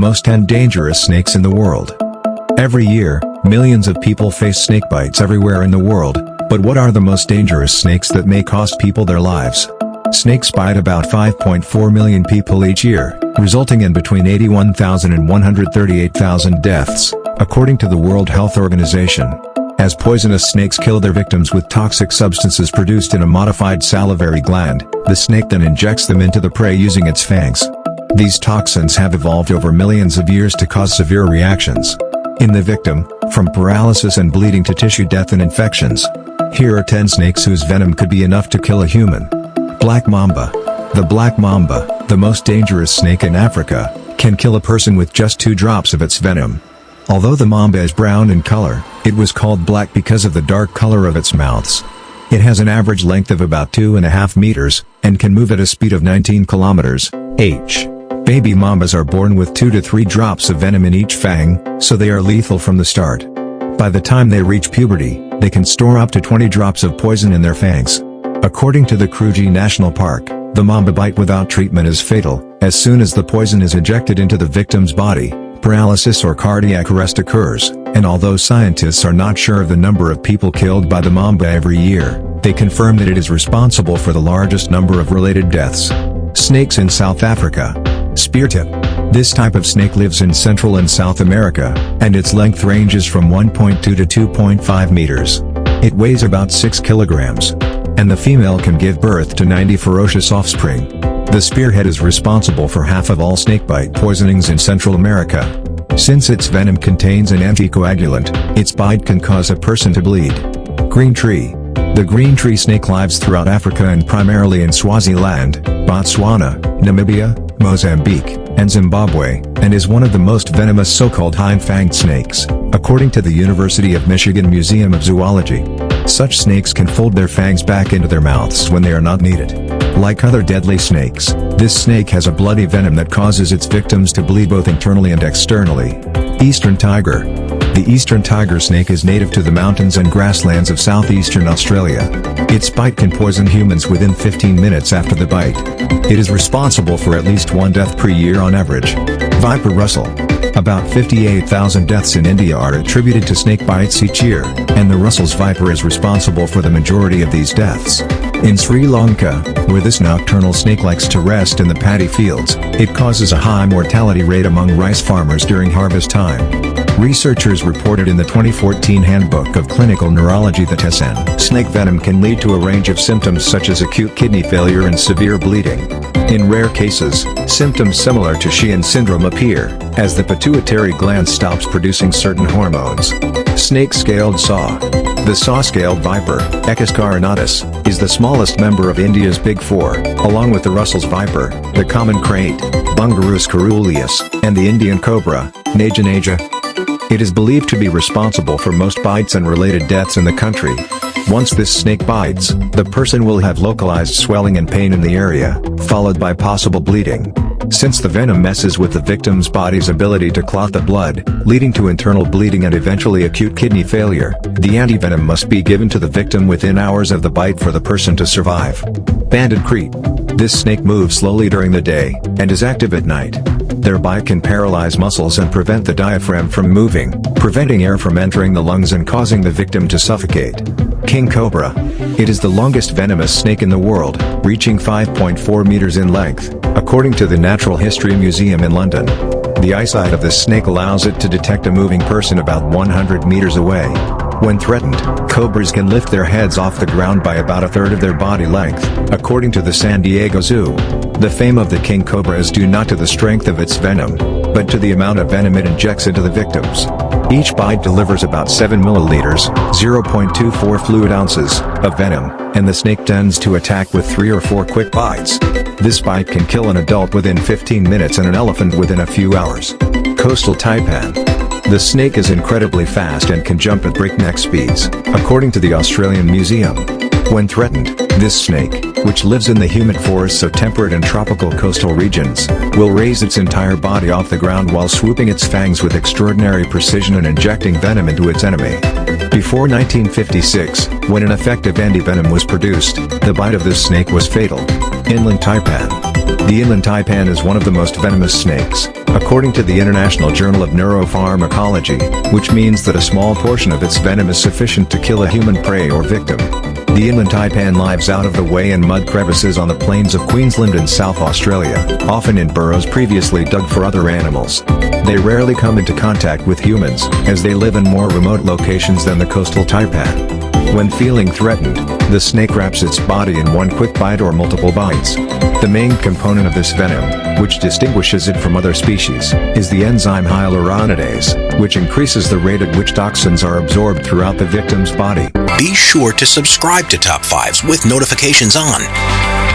most 10 dangerous snakes in the world. Every year, millions of people face snake bites everywhere in the world, but what are the most dangerous snakes that may cost people their lives? Snakes bite about 5.4 million people each year, resulting in between 81,000 and 138,000 deaths, according to the World Health Organization. As poisonous snakes kill their victims with toxic substances produced in a modified salivary gland, the snake then injects them into the prey using its fangs. These toxins have evolved over millions of years to cause severe reactions in the victim, from paralysis and bleeding to tissue death and infections. Here are 10 snakes whose venom could be enough to kill a human. Black mamba. The black mamba, the most dangerous snake in Africa, can kill a person with just 2 drops of its venom. Although the mamba is brown in color, it was called black because of the dark color of its mouths. It has an average length of about 2.5 meters, and can move at a speed of 19 kilometers/h. Baby mambas are born with 2 to 3 drops of venom in each fang, so they are lethal from the start. By the time they reach puberty, they can store up to 20 drops of poison in their fangs. According to the Kruger National Park, the mamba bite without treatment is fatal. As soon as the poison is injected into the victim's body, paralysis or cardiac arrest occurs, and although scientists are not sure of the number of people killed by the mamba every year, they confirm that it is responsible for the largest number of related deaths. Snakes in South Africa. Speartip. This type of snake lives in Central and South America, and its length ranges from 1.2 to 2.5 meters. It weighs about 6 kilograms. And the female can give birth to 90 ferocious offspring. The spearhead is responsible for half of all snakebite poisonings in Central America. Since its venom contains an anticoagulant, its bite can cause a person to bleed. Green tree. The green tree snake lives throughout Africa and primarily in Swaziland, Botswana, Namibia, Mozambique, and Zimbabwe, and is one of the most venomous so-called hind-fanged snakes, according to the University of Michigan Museum of Zoology. Such snakes can fold their fangs back into their mouths when they are not needed. Like other deadly snakes, this snake has a bloody venom that causes its victims to bleed both internally and externally. Eastern tiger. The eastern tiger snake is native to the mountains and grasslands of southeastern Australia. Its bite can poison humans within 15 minutes after the bite. It is responsible for at least 1 death per year on average. Viper Russell. About 58,000 deaths in India are attributed to snake bites each year, and the Russell's viper is responsible for the majority of these deaths. In Sri Lanka, where this nocturnal snake likes to rest in the paddy fields, it causes a high mortality rate among rice farmers during harvest time. Researchers reported in the 2014 Handbook of Clinical Neurology that snake venom can lead to a range of symptoms such as acute kidney failure and severe bleeding. In rare cases, symptoms similar to Sheehan syndrome appear, as the pituitary gland stops producing certain hormones. Snake-scaled saw. The saw-scaled viper, Echis carinatus, is the smallest member of India's Big Four, along with the Russell's viper, the common krait, Bungarus caeruleus, and the Indian cobra, Naja naja. It is believed to be responsible for most bites and related deaths in the country. Once this snake bites, the person will have localized swelling and pain in the area, followed by possible bleeding. Since the venom messes with the victim's body's ability to clot the blood, leading to internal bleeding and eventually acute kidney failure, the antivenom must be given to the victim within hours of the bite for the person to survive. Banded Krait. This snake moves slowly during the day, and is active at night. Their bite can paralyze muscles and prevent the diaphragm from moving, preventing air from entering the lungs and causing the victim to suffocate. King Cobra. It is the longest venomous snake in the world, reaching 5.4 meters in length, according to the Natural History Museum in London. The eyesight of this snake allows it to detect a moving person about 100 meters away. When threatened, cobras can lift their heads off the ground by about a third of their body length, according to the San Diego Zoo. The fame of the king cobra is due not to the strength of its venom, but to the amount of venom it injects into the victims. Each bite delivers about 7 milliliters, 0.24 fluid ounces, of venom, and the snake tends to attack with 3 or 4 quick bites. This bite can kill an adult within 15 minutes and an elephant within a few hours. Coastal Taipan. The snake is incredibly fast and can jump at breakneck speeds, according to the Australian Museum. When threatened, this snake, which lives in the humid forests of temperate and tropical coastal regions, will raise its entire body off the ground while swooping its fangs with extraordinary precision and injecting venom into its enemy. Before 1956, when an effective antivenom was produced, the bite of this snake was fatal. Inland Taipan. The inland taipan is one of the most venomous snakes, according to the International Journal of Neuropharmacology, which means that a small portion of its venom is sufficient to kill a human prey or victim. The inland taipan lives out of the way in mud crevices on the plains of Queensland and South Australia, often in burrows previously dug for other animals. They rarely come into contact with humans, as they live in more remote locations than the coastal taipan. When feeling threatened, the snake wraps its body in one quick bite or multiple bites. The main component of this venom, which distinguishes it from other species, is the enzyme hyaluronidase, which increases the rate at which toxins are absorbed throughout the victim's body. Be sure to subscribe to Top 5s with notifications on.